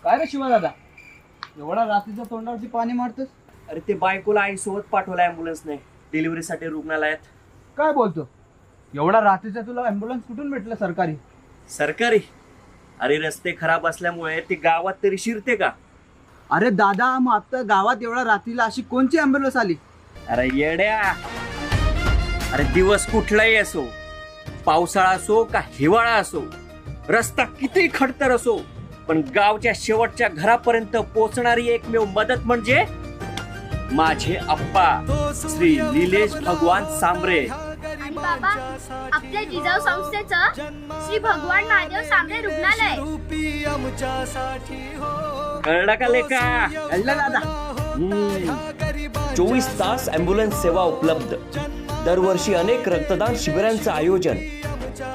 काय रे शिवा दादा, एवढा रात्रीच्या तोंडावरती पाणी मारतोस? अरे ते बायकोला आईसोबत पाठवलं ॲम्ब्युलन्सने डिलिव्हरीसाठी रुग्णालयात. काय बोलतो? एवढा रात्रीचा तुला ॲम्ब्युलन्स कुठून भेटलं सरकारी? सरकारी? अरे रस्ते खराब असल्यामुळे ती गावात तरी शिरते का? अरे दादा, मग आता गावात एवढ्या रात्रीला अशी कोणची ॲम्ब्युलन्स आली? अरे येड्या, अरे दिवस कुठलाही असो, पावसाळा असो का हिवाळा असो, रस्ता किती खडतर असो, पण गावच्या शेवटच्या घरापर्यंत पोहोचणारी एकमेव मदत म्हणजे माझे आप्पा श्री निलेश भगवान सांबरे. आणि बाबा, आपल्या जिजाऊ संस्थेचं श्री भगवान महादेव सांबरे रुग्णालय. कळलं का लेका? कळलं दादा. 24 तास ॲम्ब्युलन्स सेवा उपलब्ध. दरवर्षी अनेक रक्तदान शिबिरांचं आयोजन.